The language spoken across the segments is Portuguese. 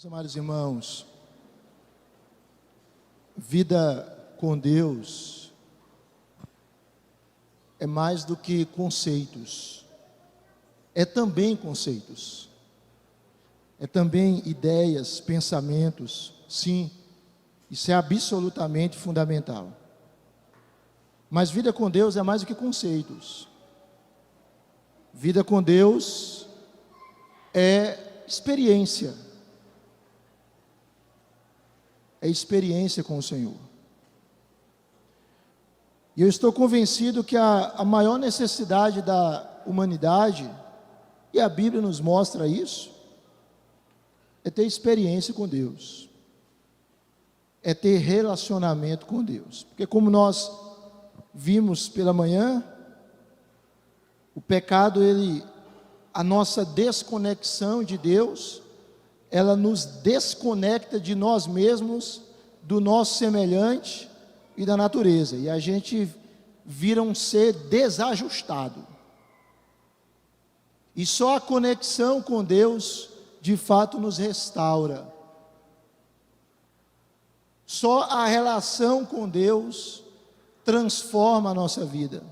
Meus amados irmãos, vida com Deus é mais do que conceitos, é também conceitos, é também ideias, pensamentos, sim, isso é absolutamente fundamental. Mas vida com Deus é mais do que conceitos. Vida com Deus é experiência. É experiência com o Senhor. E eu estou convencido que a maior necessidade da humanidade, e a Bíblia nos mostra isso, é ter experiência com Deus. É ter relacionamento com Deus. Porque como nós vimos pela manhã, o pecado, a nossa desconexão de Deus, ela nos desconecta de nós mesmos, do nosso semelhante e da natureza. E a gente vira um ser desajustado. E só a conexão com Deus, de fato, nos restaura. Só a relação com Deus transforma a nossa vida.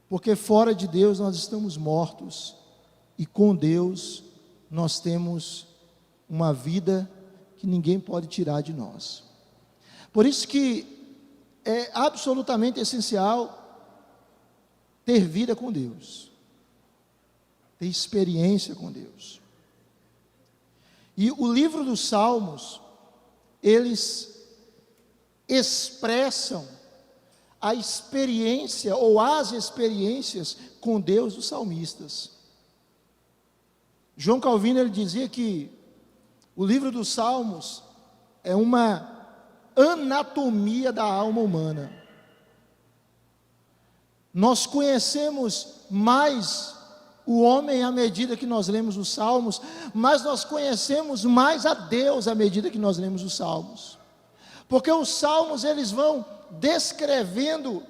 Porque fora de Deus nós estamos mortos, e com Deus nós temos uma vida que ninguém pode tirar de nós. Por isso que é absolutamente essencial ter vida com Deus, ter experiência com Deus. E o livro dos Salmos, eles expressam a experiência ou as experiências com Deus dos salmistas. João Calvino, ele dizia que o livro dos Salmos é uma anatomia da alma humana. Nós conhecemos mais o homem à medida que nós lemos os Salmos, mas nós conhecemos mais a Deus à medida que nós lemos os Salmos. Porque os Salmos, eles vão descrevendo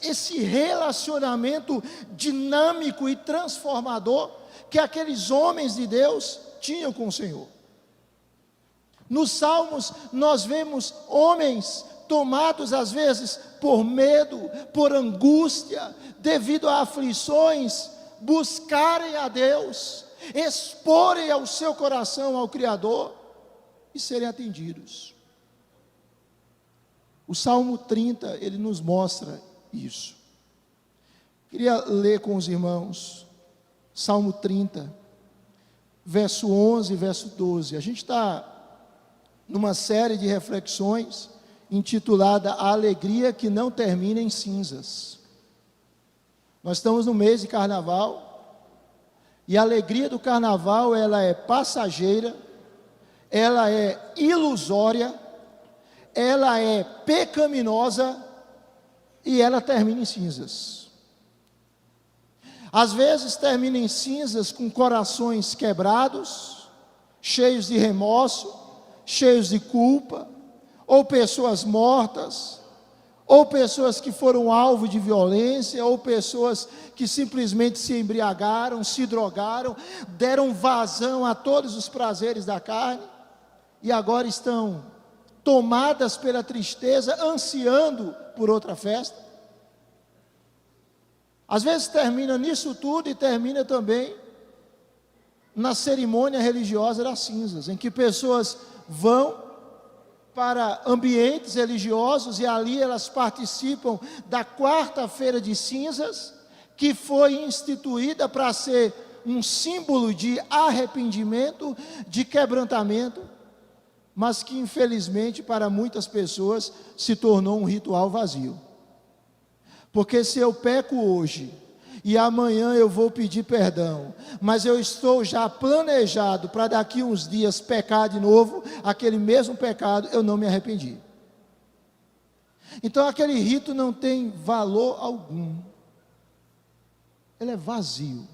esse relacionamento dinâmico e transformador que aqueles homens de Deus tinham com o Senhor. Nos Salmos nós vemos homens tomados às vezes por medo, por angústia, devido a aflições, buscarem a Deus, exporem ao seu coração ao Criador e serem atendidos. O Salmo 30, ele nos mostra isso. Queria ler com os irmãos, Salmo 30, verso 11 e verso 12. A gente está numa série de reflexões, intitulada A Alegria que não termina em cinzas. Nós estamos no mês de carnaval, e a alegria do carnaval, ela é passageira, ela é ilusória, ela é pecaminosa, e ela termina em cinzas. Às vezes termina em cinzas com corações quebrados, cheios de remorso, cheios de culpa, ou pessoas mortas, ou pessoas que foram alvo de violência, ou pessoas que simplesmente se embriagaram, se drogaram, deram vazão a todos os prazeres da carne, e agora estão tomadas pela tristeza, ansiando por outra festa. Às vezes termina nisso tudo e termina também na cerimônia religiosa das cinzas, em que pessoas vão para ambientes religiosos e ali elas participam da quarta-feira de cinzas, que foi instituída para ser um símbolo de arrependimento, de quebrantamento, mas que infelizmente para muitas pessoas se tornou um ritual vazio. Porque se eu peco hoje e amanhã eu vou pedir perdão, mas eu estou já planejado para daqui uns dias pecar de novo, aquele mesmo pecado, eu não me arrependi. Então aquele rito não tem valor algum, ele é vazio,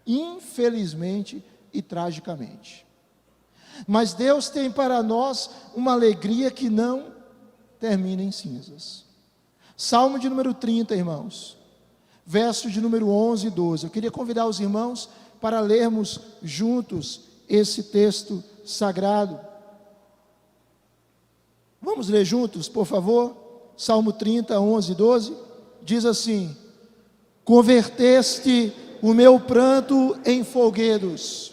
infelizmente e tragicamente. Mas Deus tem para nós uma alegria que não termina em cinzas. Salmo de número 30, irmãos, verso de número 11 e 12. Eu queria convidar os irmãos para lermos juntos esse texto sagrado. Vamos ler juntos, por favor? Salmo 30, 11 e 12, diz assim: converteste o meu pranto em folguedos,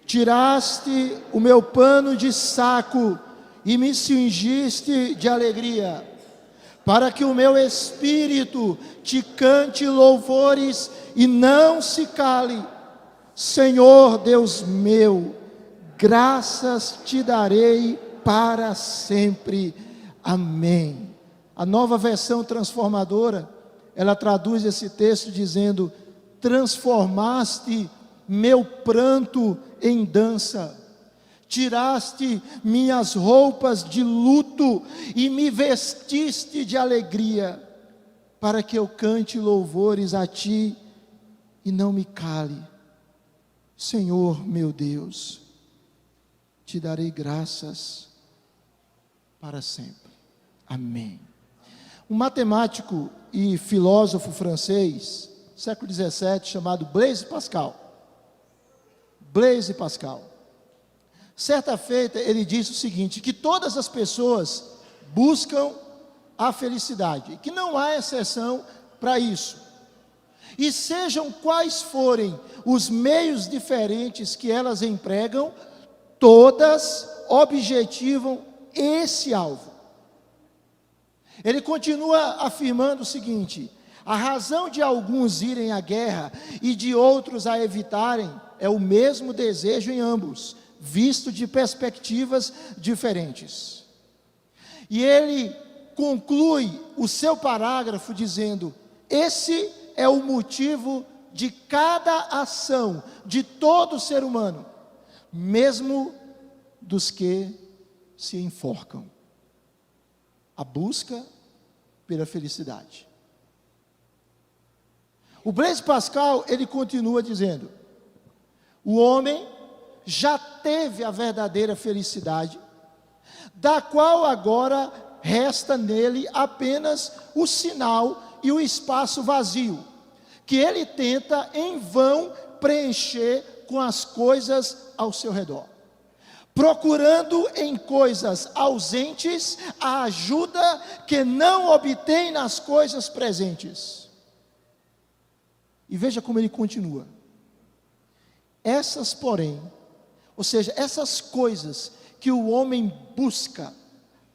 tiraste o meu pano de saco e me cingiste de alegria, para que o meu espírito te cante louvores e não se cale. Senhor Deus meu, graças te darei para sempre. Amém. A Nova Versão Transformadora, ela traduz esse texto dizendo: transformaste meu pranto em dança, tiraste minhas roupas de luto e me vestiste de alegria, para que eu cante louvores a ti e não me cale. Senhor meu Deus, te darei graças para sempre. Amém. Um matemático e filósofo francês, século XVII, chamado Blaise Pascal. Blaise Pascal. Certa feita ele disse o seguinte: que todas as pessoas buscam a felicidade, que não há exceção para isso. E sejam quais forem os meios diferentes que elas empregam, todas objetivam esse alvo. Ele continua afirmando o seguinte: a razão de alguns irem à guerra e de outros a evitarem é o mesmo desejo em ambos, visto de perspectivas diferentes. E ele conclui o seu parágrafo dizendo: esse é o motivo de cada ação de todo ser humano, mesmo dos que se enforcam: a busca pela felicidade. O Blaise Pascal, ele continua dizendo: o homem já teve a verdadeira felicidade, da qual agora resta nele apenas o sinal e o espaço vazio, que ele tenta em vão preencher com as coisas ao seu redor, procurando em coisas ausentes a ajuda que não obtém nas coisas presentes. E veja como ele continua: essas, porém, ou seja, essas coisas que o homem busca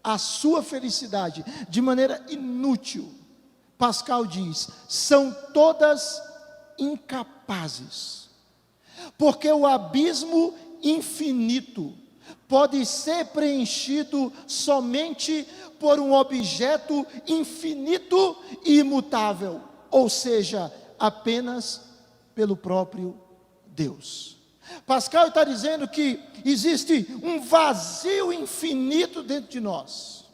a sua felicidade de maneira inútil, Pascal diz, são todas incapazes, porque o abismo infinito pode ser preenchido somente por um objeto infinito e imutável, ou seja, apenas pelo próprio Deus. Pascal está dizendo que existe um vazio infinito dentro de nós,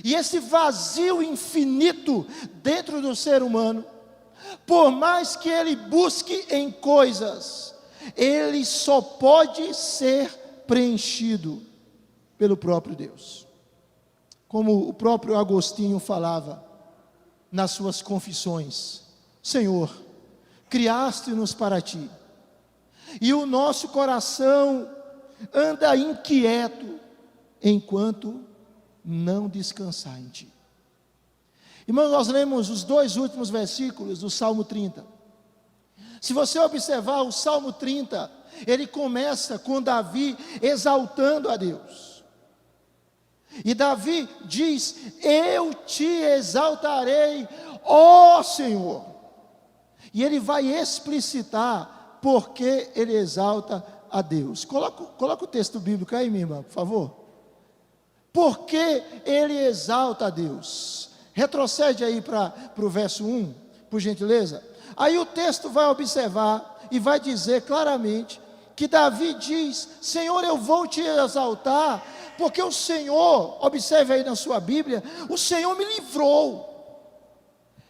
e esse vazio infinito dentro do ser humano, por mais que ele busque em coisas, ele só pode ser preenchido pelo próprio Deus. Como o próprio Agostinho falava nas suas confissões: Senhor, criaste-nos para ti, e o nosso coração anda inquieto enquanto não descansar em ti. Irmãos, nós lemos os 2 últimos versículos do Salmo 30. Se você observar o Salmo 30, ele começa com Davi exaltando a Deus. E Davi diz: eu te exaltarei, ó Senhor. E ele vai explicitar porque ele exalta a Deus. Coloca o texto bíblico aí, minha irmã, por favor. Porque ele exalta a Deus. Retrocede aí para o verso 1, por gentileza. Aí o texto vai observar e vai dizer claramente que Davi diz: Senhor, eu vou te exaltar, porque o Senhor, observe aí na sua Bíblia, o Senhor me livrou,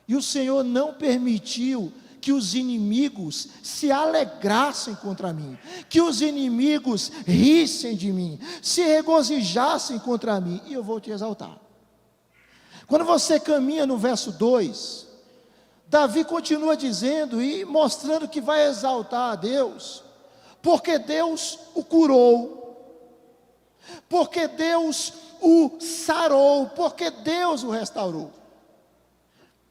e o Senhor não permitiu que os inimigos se alegrassem contra mim, que os inimigos rissem de mim, se regozijassem contra mim, e eu vou te exaltar. Quando você caminha no verso 2, Davi continua dizendo e mostrando que vai exaltar a Deus, porque Deus o curou, porque Deus o sarou, porque Deus o restaurou.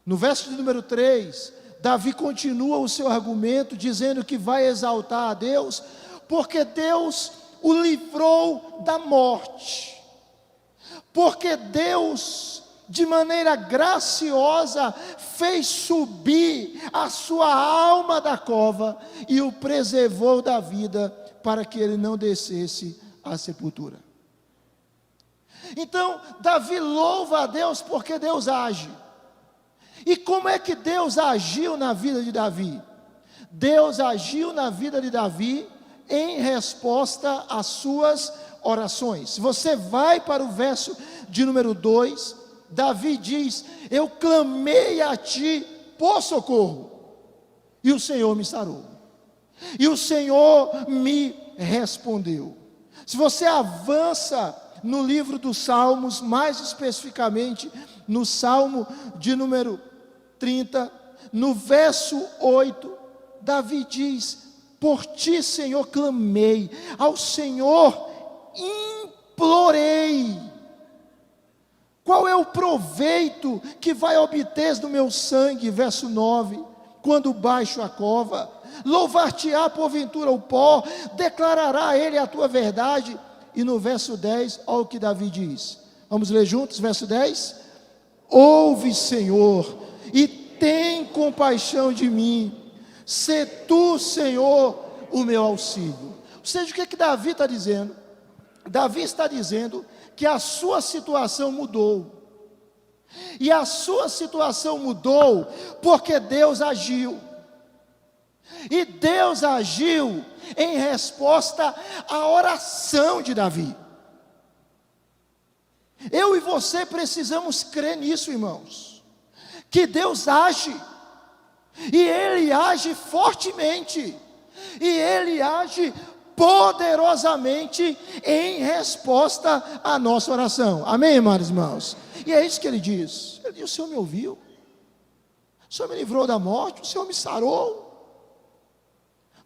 No verso de número 3, Davi continua o seu argumento, dizendo que vai exaltar a Deus, porque Deus o livrou da morte, porque Deus, de maneira graciosa, fez subir a sua alma da cova e o preservou da vida, para que ele não descesse à sepultura. Então, Davi louva a Deus porque Deus age. E como é que Deus agiu na vida de Davi? Deus agiu na vida de Davi em resposta às suas orações. Se você vai para o verso de número 2, Davi diz: eu clamei a ti por socorro, e o Senhor me sarou, e o Senhor me respondeu. Se você avança no livro dos Salmos, mais especificamente no Salmo de número 30, no verso 8, Davi diz: por ti, Senhor, clamei, ao Senhor implorei. Qual é o proveito que vai obter do meu sangue? Verso 9, quando baixo a cova, louvar-te-á porventura o pó, declarará ele a tua verdade. E no verso 10, olha o que Davi diz, vamos ler juntos, verso 10, ouve, Senhor, e tem compaixão de mim, sê tu, Senhor, o meu auxílio. Ou seja, o que Davi está dizendo? Davi está dizendo que a sua situação mudou, e a sua situação mudou porque Deus agiu, e Deus agiu em resposta à oração de Davi. Eu e você precisamos crer nisso, irmãos, que Deus age, e Ele age fortemente, e Ele age poderosamente em resposta à nossa oração. Amém, amados irmãos? E é isso que ele diz. Ele diz: o Senhor me ouviu, o Senhor me livrou da morte, o Senhor me sarou.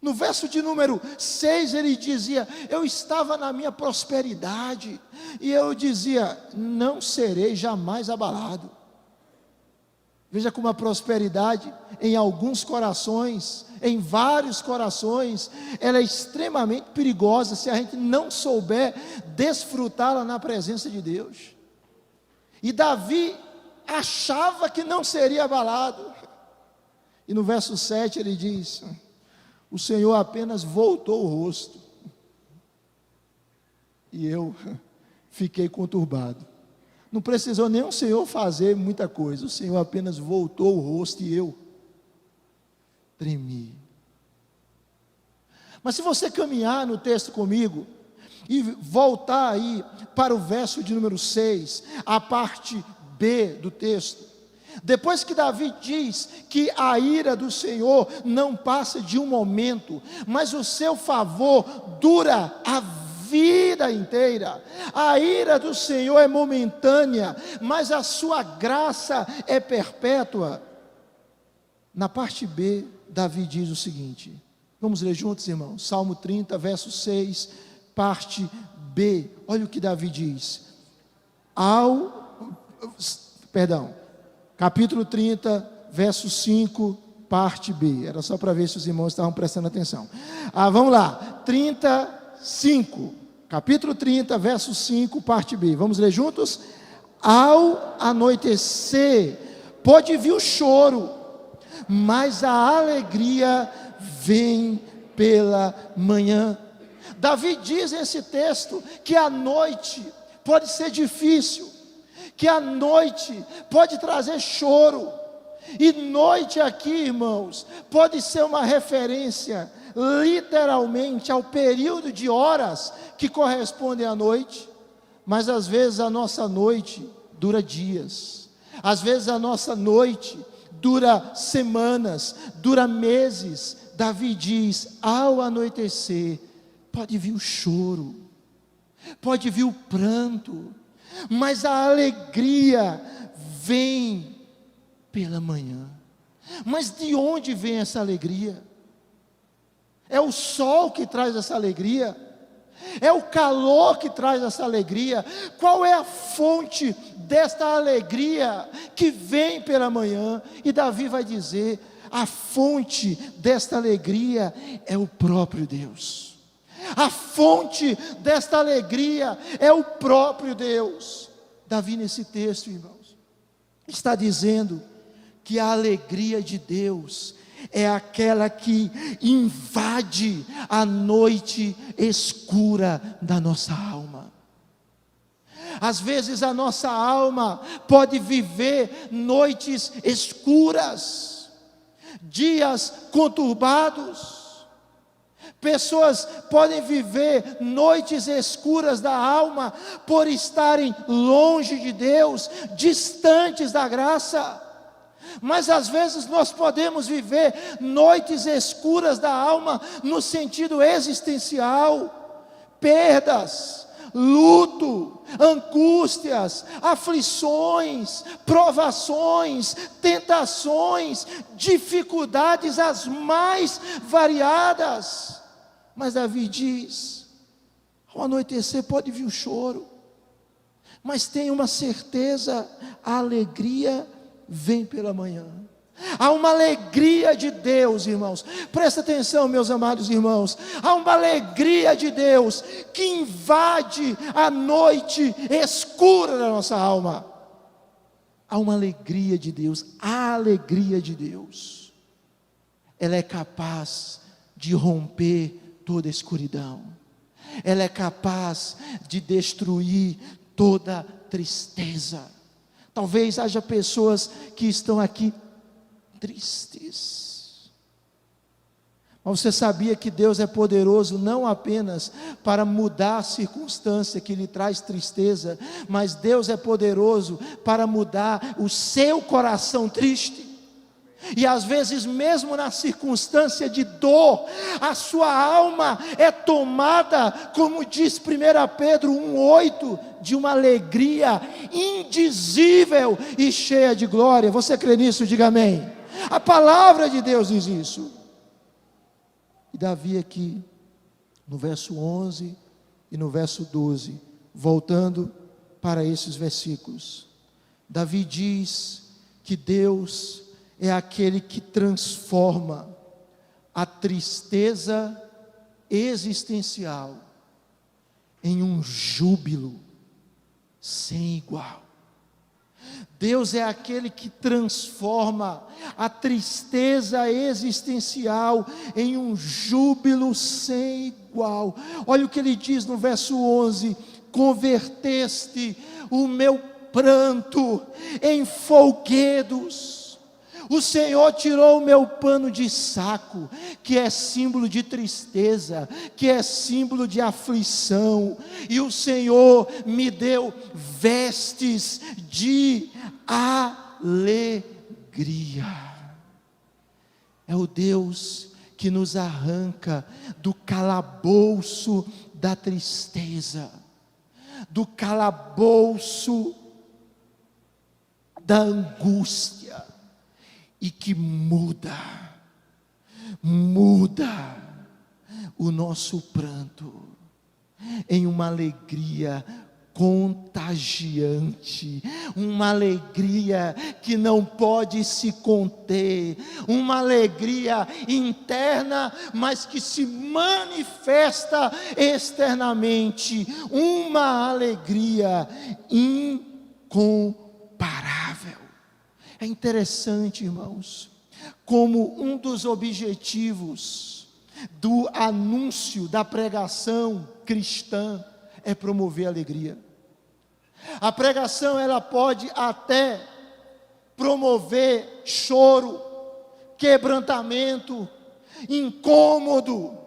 No verso de número 6 ele dizia: eu estava na minha prosperidade, e eu dizia: não serei jamais abalado. Veja como a prosperidade em alguns corações, em vários corações, ela é extremamente perigosa se a gente não souber desfrutá-la na presença de Deus. E Davi achava que não seria abalado, e no verso 7 ele diz: o Senhor apenas voltou o rosto, e eu fiquei conturbado. Não precisou nem o Senhor fazer muita coisa, o Senhor apenas voltou o rosto e eu tremi. Mas se você caminhar no texto comigo e voltar aí para o verso de número 6, a parte B do texto, depois que Davi diz que a ira do Senhor não passa de um momento, mas o seu favor dura a vida inteira. A ira do Senhor é momentânea, mas a sua graça é perpétua. Na parte B, Davi diz o seguinte, vamos ler juntos, irmãos, Salmo 30, verso 6, parte B, olha o que Davi diz, capítulo 30, verso 5, parte B, era só para ver se os irmãos estavam prestando atenção. Vamos lá, 35, capítulo 30, verso 5, parte B, vamos ler juntos? Ao anoitecer, pode vir o choro, mas a alegria vem pela manhã. Davi diz nesse texto que a noite pode ser difícil, que a noite pode trazer choro, e noite aqui, irmãos, pode ser uma referência literalmente ao período de horas que correspondem à noite, mas às vezes a nossa noite dura dias, às vezes a nossa noite dura semanas, dura meses. Davi diz, ao anoitecer, pode vir o choro, pode vir o pranto, mas a alegria vem pela manhã. Mas de onde vem essa alegria? É o sol que traz essa alegria? É o calor que traz essa alegria? Qual é a fonte desta alegria que vem pela manhã? E Davi vai dizer: a fonte desta alegria é o próprio Deus. A fonte desta alegria é o próprio Deus. Davi, nesse texto, irmãos, está dizendo que a alegria de Deus é aquela que invade a noite escura da nossa alma. Às vezes a nossa alma pode viver noites escuras, dias conturbados. Pessoas podem viver noites escuras da alma por estarem longe de Deus, distantes da graça. Mas às vezes nós podemos viver noites escuras da alma no sentido existencial, perdas, luto, angústias, aflições, provações, tentações, dificuldades as mais variadas. Mas Davi diz: ao anoitecer pode vir o choro, mas tenha uma certeza, a alegria vem pela manhã. Há uma alegria de Deus, irmãos, presta atenção, meus amados irmãos, há uma alegria de Deus que invade a noite escura da nossa alma. Há uma alegria de Deus, a alegria de Deus, ela é capaz de romper toda a escuridão, ela é capaz de destruir toda tristeza. Talvez haja pessoas que estão aqui tristes, mas você sabia que Deus é poderoso não apenas para mudar a circunstância que lhe traz tristeza, mas Deus é poderoso para mudar o seu coração triste. E às vezes mesmo na circunstância de dor, a sua alma é tomada, como diz 1 Pedro 1,8, de uma alegria indizível e cheia de glória. Você crê nisso? Diga amém. A palavra de Deus diz isso. E Davi aqui, no verso 11 e no verso 12, voltando para esses versículos, Davi diz que Deus é aquele que transforma a tristeza existencial em um júbilo sem igual. Deus é aquele que transforma a tristeza existencial em um júbilo sem igual. Olha o que ele diz no verso 11: converteste o meu pranto em folguedos. O Senhor tirou o meu pano de saco, que é símbolo de tristeza, que é símbolo de aflição, e o Senhor me deu vestes de alegria. É o Deus que nos arranca do calabouço da tristeza, do calabouço da angústia, e que muda o nosso pranto em uma alegria contagiante, uma alegria que não pode se conter, uma alegria interna, mas que se manifesta externamente, uma alegria incomparável. É interessante, irmãos, como um dos objetivos do anúncio da pregação cristã é promover a alegria. A pregação, ela pode até promover choro, quebrantamento, incômodo,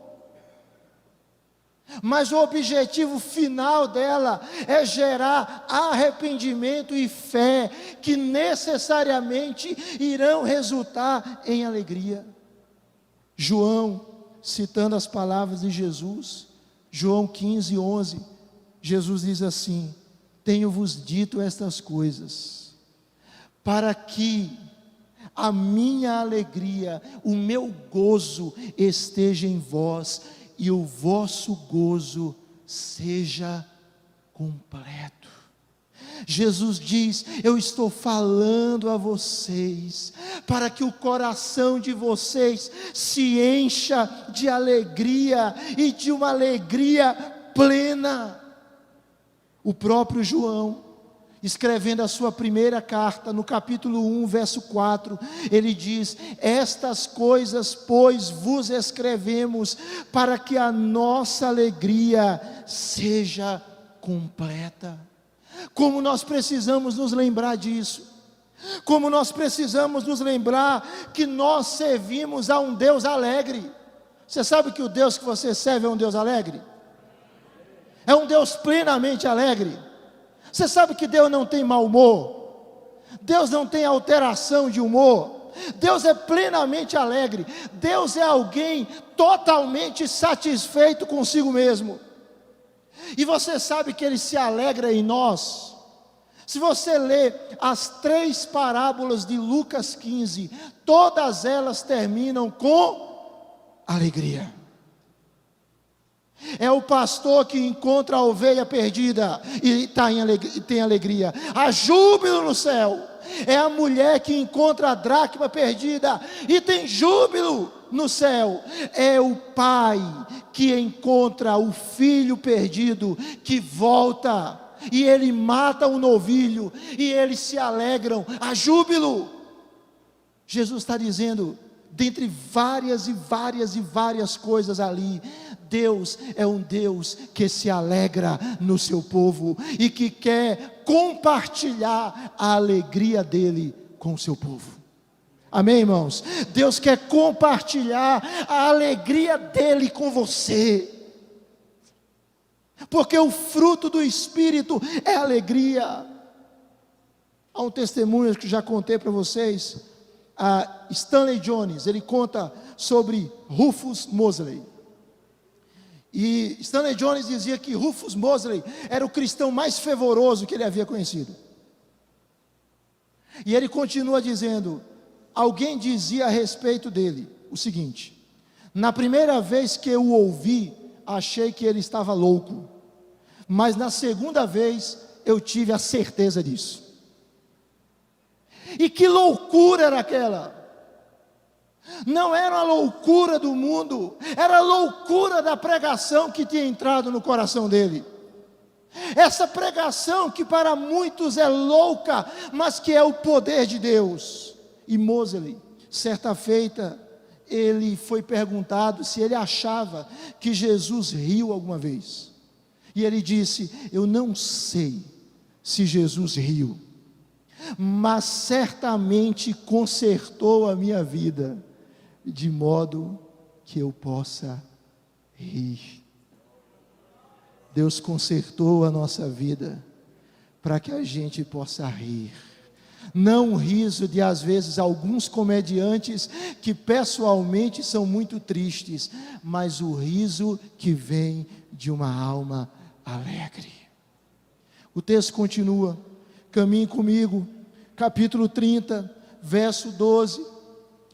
mas o objetivo final dela é gerar arrependimento e fé, que necessariamente irão resultar em alegria. João, citando as palavras de Jesus, João 15:11, Jesus diz assim: tenho-vos dito estas coisas, para que a minha alegria, o meu gozo esteja em vós, e o vosso gozo seja completo. Jesus diz: eu estou falando a vocês, para que o coração de vocês se encha de alegria, e de uma alegria plena. O próprio João, escrevendo a sua primeira carta, no capítulo 1, verso 4, ele diz: estas coisas, pois, vos escrevemos, para que a nossa alegria seja completa. Como nós precisamos nos lembrar disso, como nós precisamos nos lembrar que nós servimos a um Deus alegre. Você sabe que o Deus que você serve é um Deus alegre? É um Deus plenamente alegre. Você sabe que Deus não tem mau humor, Deus não tem alteração de humor, Deus é plenamente alegre. Deus é alguém totalmente satisfeito consigo mesmo. E você sabe que Ele se alegra em nós. Se você ler as 3 parábolas de Lucas 15, todas elas terminam com alegria. É o pastor que encontra a ovelha perdida e tem alegria. Há júbilo no céu. É a mulher que encontra a dracma perdida e tem júbilo no céu. É o pai que encontra o filho perdido, que volta, e ele mata um novilho, e eles se alegram, há júbilo. Jesus está dizendo, dentre várias coisas ali, Deus é um Deus que se alegra no seu povo, e que quer compartilhar a alegria dele com o seu povo. Amém, irmãos? Deus quer compartilhar a alegria dele com você, porque o fruto do Espírito é alegria. Há um testemunho que já contei para vocês, a Stanley Jones, ele conta sobre Rufus Mosley. E Stanley Jones dizia que Rufus Mosley era o cristão mais fervoroso que ele havia conhecido. E ele continua dizendo: alguém dizia a respeito dele o seguinte: na primeira vez que eu o ouvi, achei que ele estava louco, mas na segunda vez eu tive a certeza disso. E que loucura era aquela? Não era a loucura do mundo, era a loucura da pregação que tinha entrado no coração dele. Essa pregação que para muitos é louca, mas que é o poder de Deus. E Mosley, certa feita, ele foi perguntado se ele achava que Jesus riu alguma vez. E ele disse: eu não sei se Jesus riu, mas certamente consertou a minha vida, de modo que eu possa rir. Deus consertou a nossa vida para que a gente possa rir. Não o riso de, às vezes, alguns comediantes que pessoalmente são muito tristes, mas o riso que vem de uma alma alegre. O texto continua, caminhe comigo, capítulo 30, verso 12.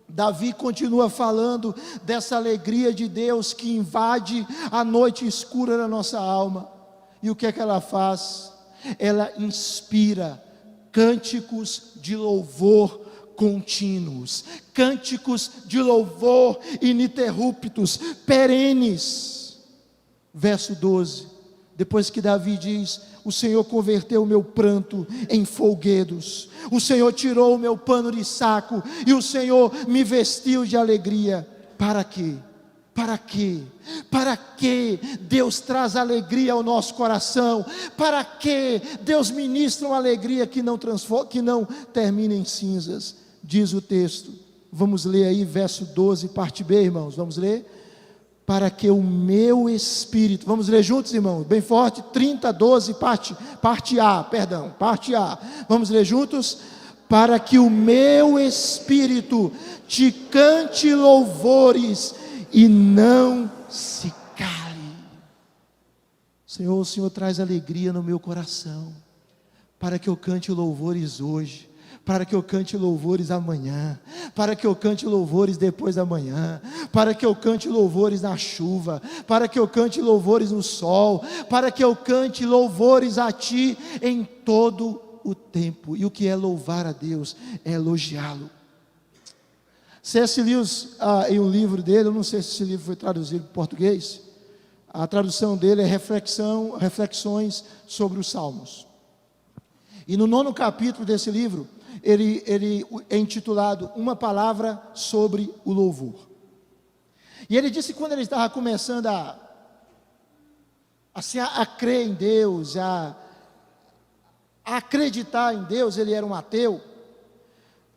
Davi continua falando dessa alegria de Deus que invade a noite escura da nossa alma. E o que é que ela faz? Ela inspira cânticos de louvor contínuos, cânticos de louvor ininterruptos, perenes. Verso 12, depois que Davi diz: o Senhor converteu o meu pranto em folguedos, o Senhor tirou o meu pano de saco, e o Senhor me vestiu de alegria. Para quê? Para quê? Para que Deus traz alegria ao nosso coração? Para que Deus ministra uma alegria que não termina em cinzas? Diz o texto, vamos ler aí verso 12, parte B, irmãos, vamos ler? Para que o meu espírito, vamos ler juntos, irmãos, bem forte, 30, 12, parte A, vamos ler juntos? Para que o meu espírito te cante louvores e não se cale. Senhor, o Senhor traz alegria no meu coração, para que eu cante louvores hoje, para que eu cante louvores amanhã, para que eu cante louvores depois da manhã, para que eu cante louvores na chuva, para que eu cante louvores no sol, para que eu cante louvores a Ti em todo o tempo. E o que é louvar a Deus? É elogiá-lo. C.S. Lewis, em um livro dele, eu não sei se esse livro foi traduzido para o português, a tradução dele é Reflexões sobre os Salmos. E no 9º capítulo desse livro, ele é intitulado Uma Palavra sobre o Louvor. E ele disse que quando ele estava começando a crer em Deus, a acreditar em Deus, ele era um ateu.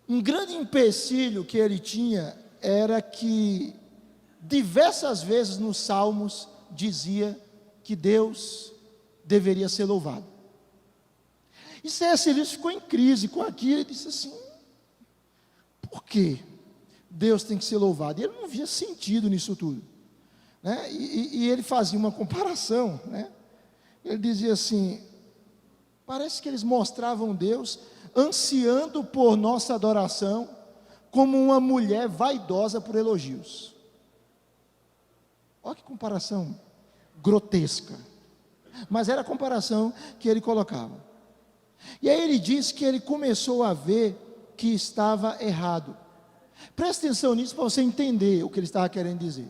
Um grande empecilho que ele tinha era que diversas vezes nos Salmos dizia que Deus deveria ser louvado. E C.S. Lewis ficou em crise com aquilo e disse assim: por que Deus tem que ser louvado? E ele não via sentido nisso tudo, né? E ele fazia uma comparação, né? Ele dizia assim: parece que eles mostravam Deus ansiando por nossa adoração, como uma mulher vaidosa por elogios. Olha que comparação grotesca, mas era a comparação que ele colocava. E aí ele disse que ele começou a ver que estava errado. Presta atenção nisso para você entender o que ele estava querendo dizer.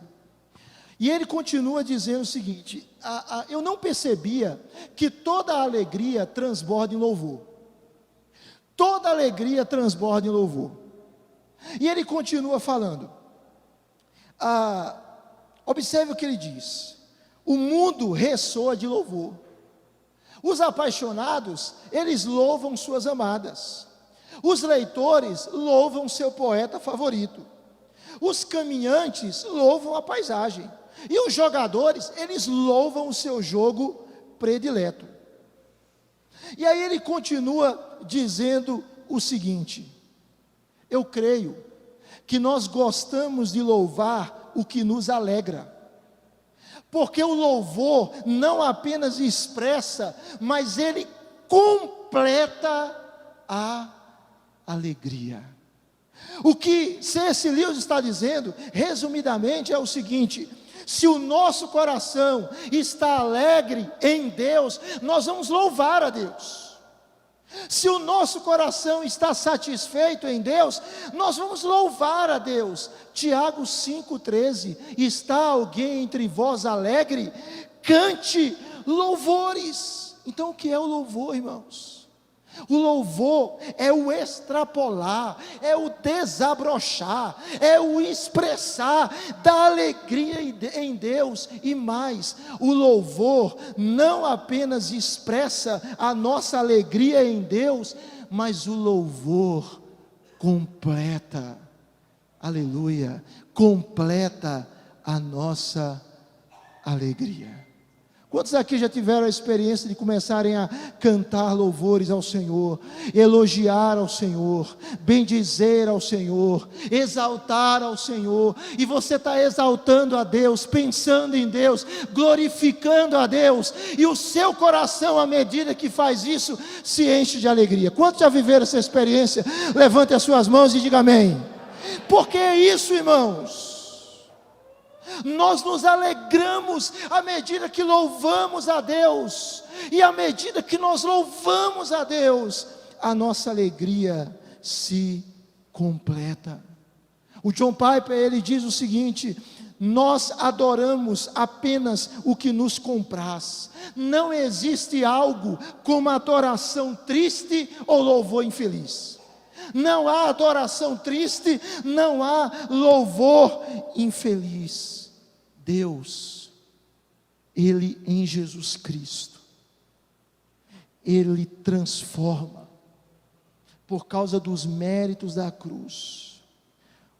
E ele continua dizendo o seguinte: eu não percebia que toda alegria transborda em louvor. Toda alegria transborda em louvor. E ele continua falando. Observe o que ele diz: o mundo ressoa de louvor. Os apaixonados, eles louvam suas amadas. Os leitores louvam seu poeta favorito. Os caminhantes louvam a paisagem. E os jogadores, eles louvam o seu jogo predileto. E aí ele continua dizendo o seguinte: eu creio que nós gostamos de louvar o que nos alegra. Porque o louvor não apenas expressa, mas ele completa a alegria. O que C.S. Lewis está dizendo, resumidamente, é o seguinte: se o nosso coração está alegre em Deus, nós vamos louvar a Deus. Se o nosso coração está satisfeito em Deus, nós vamos louvar a Deus. Tiago 5,13: está alguém entre vós alegre? Cante louvores. Então o que é o louvor, irmãos? O louvor é o extrapolar, é o desabrochar, é o expressar da alegria em Deus. E mais, o louvor não apenas expressa a nossa alegria em Deus, mas o louvor completa, aleluia, completa a nossa alegria. Quantos aqui já tiveram a experiência de começarem a cantar louvores ao Senhor, elogiar ao Senhor, bendizer ao Senhor, exaltar ao Senhor, e você está exaltando a Deus, pensando em Deus, glorificando a Deus, e o seu coração, à medida que faz isso, se enche de alegria? Quantos já viveram essa experiência? Levante as suas mãos e diga amém. Porque é isso, irmãos. Nós nos alegramos à medida que louvamos a Deus, e à medida que nós louvamos a Deus, a nossa alegria se completa. O John Piper, ele diz o seguinte: nós adoramos apenas o que nos compraz. Não existe algo como adoração triste ou louvor infeliz. Não há adoração triste, não há louvor infeliz. Deus, Ele em Jesus Cristo, Ele transforma, por causa dos méritos da cruz,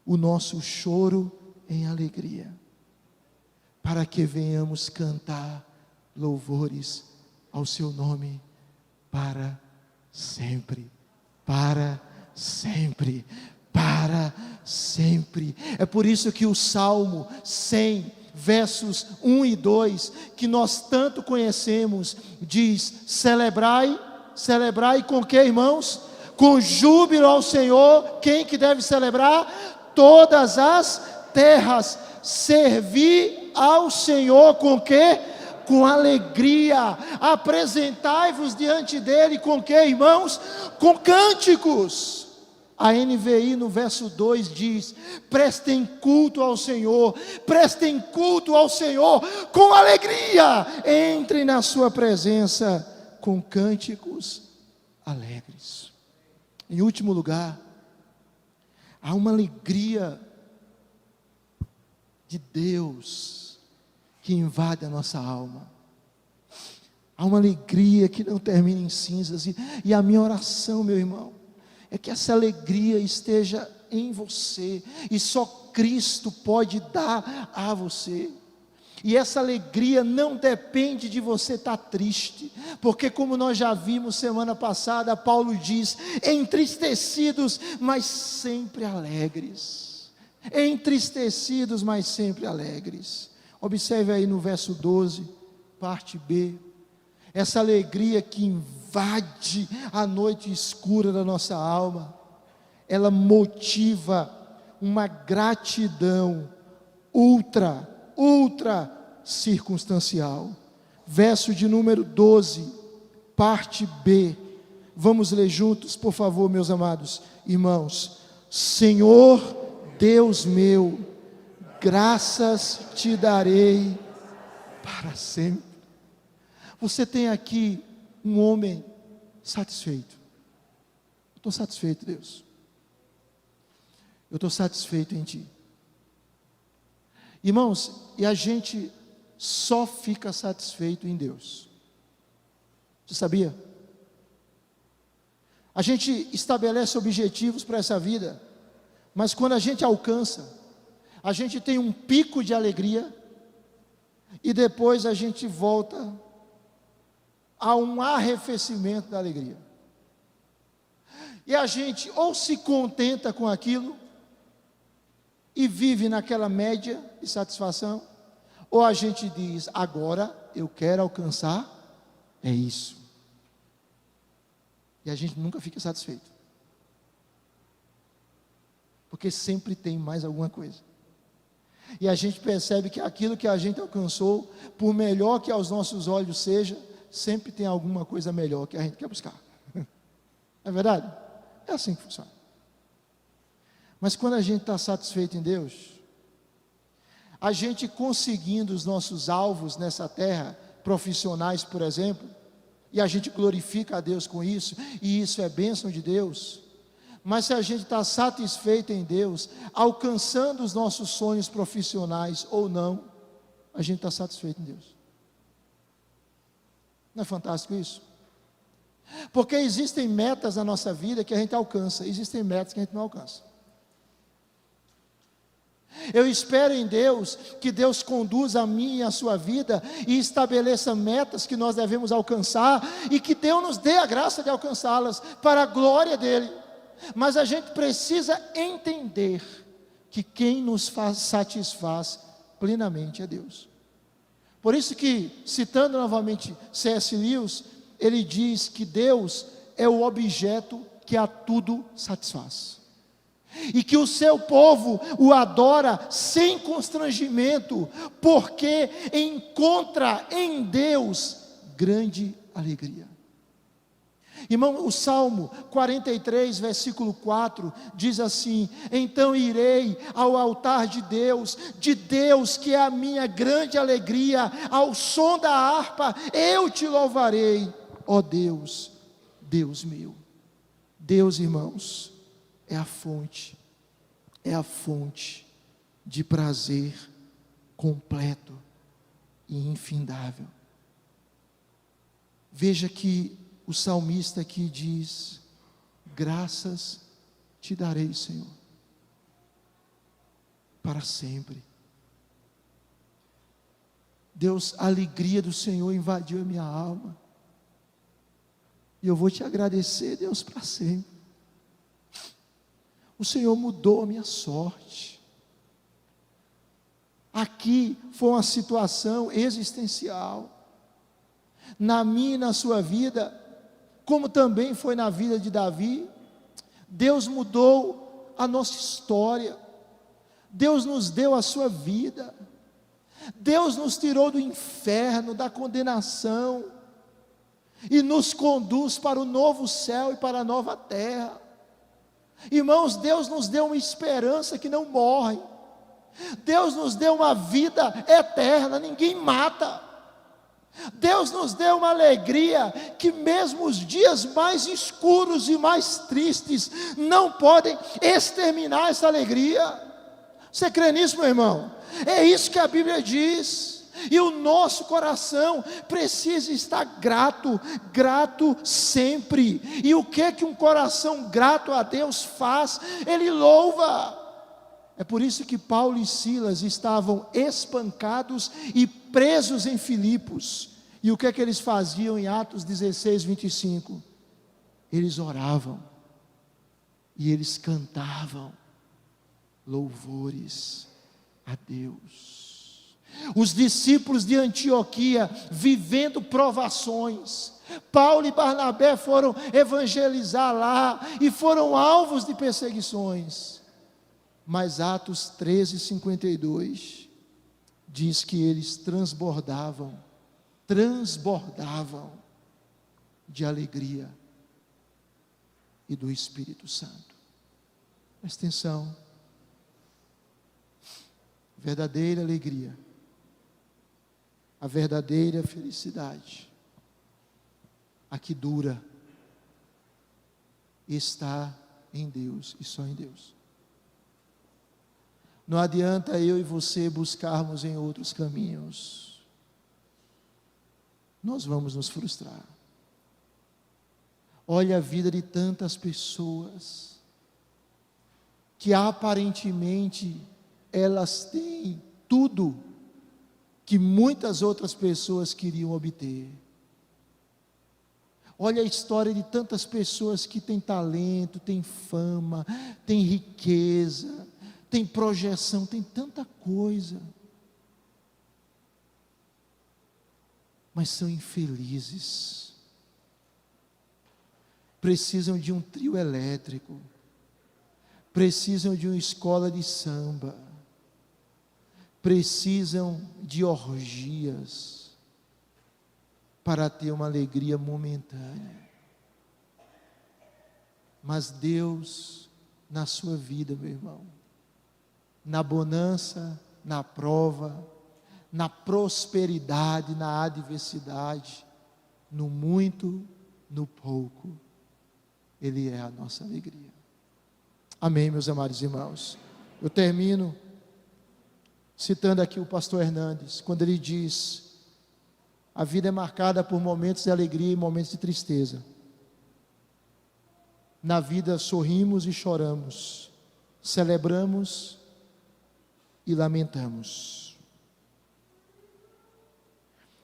o nosso choro em alegria, para que venhamos cantar louvores ao Seu nome para sempre, para sempre, para sempre. É por isso que o Salmo 100, versos 1 e 2, que nós tanto conhecemos, diz: celebrai com que, irmãos? Com júbilo ao Senhor, quem que deve celebrar? Todas as terras. Servir ao Senhor com quê? Com alegria. Apresentai-vos diante dele com quê, irmãos? Com cânticos. A NVI no verso 2 diz: prestem culto ao Senhor, prestem culto ao Senhor com alegria, entrem na sua presença com cânticos alegres. Em último lugar, há uma alegria de Deus que invade a nossa alma. Há uma alegria que não termina em cinzas, e a minha oração, meu irmão, é que essa alegria esteja em você, e só Cristo pode dar a você. E essa alegria não depende de você estar triste, porque como nós já vimos semana passada, Paulo diz: entristecidos, mas sempre alegres. Entristecidos, mas sempre alegres. Observe aí no verso 12, parte B, essa alegria que invade a noite escura da nossa alma, ela motiva uma gratidão ultra circunstancial. Verso de número 12, parte B, vamos ler juntos, por favor, meus amados irmãos. Senhor Deus meu, graças te darei para sempre. Você tem aqui um homem satisfeito. Eu estou satisfeito, Deus. Eu estou satisfeito em Ti. Irmãos, e a gente só fica satisfeito em Deus. Você sabia? A gente estabelece objetivos para essa vida, mas quando a gente alcança, a gente tem um pico de alegria, e depois a gente volta a um arrefecimento da alegria. E a gente ou se contenta com aquilo e vive naquela média de satisfação, ou a gente diz: agora eu quero alcançar é isso. E a gente nunca fica satisfeito, porque sempre tem mais alguma coisa. E a gente percebe que aquilo que a gente alcançou, por melhor que aos nossos olhos seja, sempre tem alguma coisa melhor que a gente quer buscar. Não é verdade? É assim que funciona. Mas quando a gente está satisfeito em Deus, a gente conseguindo os nossos alvos nessa terra, profissionais, por exemplo, e a gente glorifica a Deus com isso, e isso é bênção de Deus. Mas se a gente está satisfeito em Deus, alcançando os nossos sonhos profissionais ou não, a gente está satisfeito em Deus. Não é fantástico isso? Porque existem metas na nossa vida que a gente alcança, existem metas que a gente não alcança. Eu espero em Deus, que Deus conduza a mim e a sua vida, e estabeleça metas que nós devemos alcançar, e que Deus nos dê a graça de alcançá-las, para a glória dEle. Mas a gente precisa entender, que quem nos satisfaz plenamente é Deus. Por isso que, citando novamente C.S. Lewis, ele diz que Deus é o objeto que a tudo satisfaz, e que o seu povo o adora sem constrangimento, porque encontra em Deus grande alegria. Irmão, o Salmo 43, versículo 4, diz assim: então irei ao altar de Deus que é a minha grande alegria, ao som da harpa eu te louvarei, ó Deus, Deus meu. Deus, irmãos, é a fonte de prazer completo e infindável. Veja que o salmista aqui diz: graças te darei, Senhor, para sempre. Deus, a alegria do Senhor invadiu a minha alma, e eu vou te agradecer, Deus, para sempre. O Senhor mudou a minha sorte. Aqui foi uma situação existencial, na minha e na sua vida, como também foi na vida de Davi, Deus mudou a nossa história, Deus nos deu a sua vida, Deus nos tirou do inferno, da condenação, e nos conduz para o novo céu e para a nova terra. Irmãos, Deus nos deu uma esperança que não morre, Deus nos deu uma vida eterna, ninguém mata. Deus nos deu uma alegria que mesmo os dias mais escuros e mais tristes não podem exterminar essa alegria. Você crê nisso, meu irmão? É isso que a Bíblia diz. E o nosso coração precisa estar grato, grato sempre. E o que um coração grato a Deus faz? Ele louva. É por isso que Paulo e Silas estavam espancados e presos em Filipos. E o que eles faziam em Atos 16, 25? Eles oravam e eles cantavam louvores a Deus. Os discípulos de Antioquia vivendo provações, Paulo e Barnabé foram evangelizar lá e foram alvos de perseguições. Mas Atos 13, 52 diz que eles transbordavam de alegria e do Espírito Santo. Presta atenção. Verdadeira alegria, a verdadeira felicidade, a que dura, está em Deus e só em Deus. Não adianta eu e você buscarmos em outros caminhos, nós vamos nos frustrar. Olha a vida de tantas pessoas, que aparentemente elas têm tudo que muitas outras pessoas queriam obter. Olha a história de tantas pessoas que têm talento, têm fama, têm riqueza, têm projeção, têm tanta coisa, mas são infelizes, precisam de um trio elétrico, precisam de uma escola de samba, precisam de orgias, para ter uma alegria momentânea. Mas Deus, na sua vida, meu irmão, na bonança, na prova, na prosperidade, na adversidade, no muito, no pouco, Ele é a nossa alegria. Amém, meus amados irmãos. Eu termino citando aqui o pastor Hernandes, quando ele diz: a vida é marcada por momentos de alegria e momentos de tristeza. Na vida sorrimos e choramos, celebramos e lamentamos.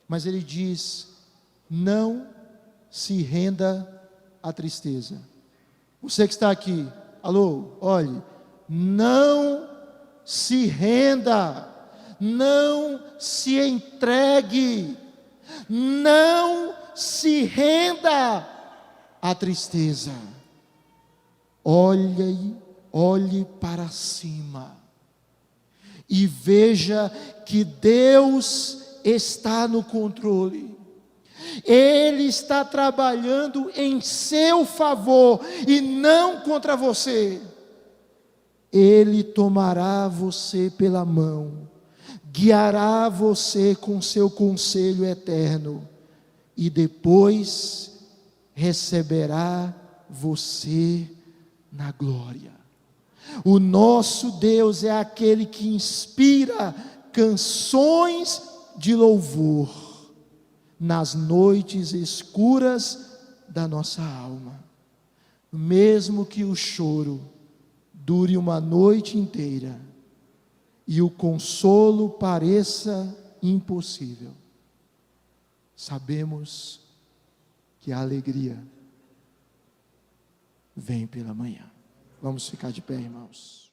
Mas ele diz: não se renda à tristeza. Você que está aqui, alô, olhe, não se renda, não se entregue, não se renda à tristeza. Olhe para cima e veja que Deus está no controle. Ele está trabalhando em seu favor e não contra você. Ele tomará você pela mão, guiará você com seu conselho eterno e depois receberá você na glória. O nosso Deus é aquele que inspira canções de louvor nas noites escuras da nossa alma, mesmo que o choro dure uma noite inteira e o consolo pareça impossível, sabemos que a alegria vem pela manhã. Vamos ficar de pé, irmãos.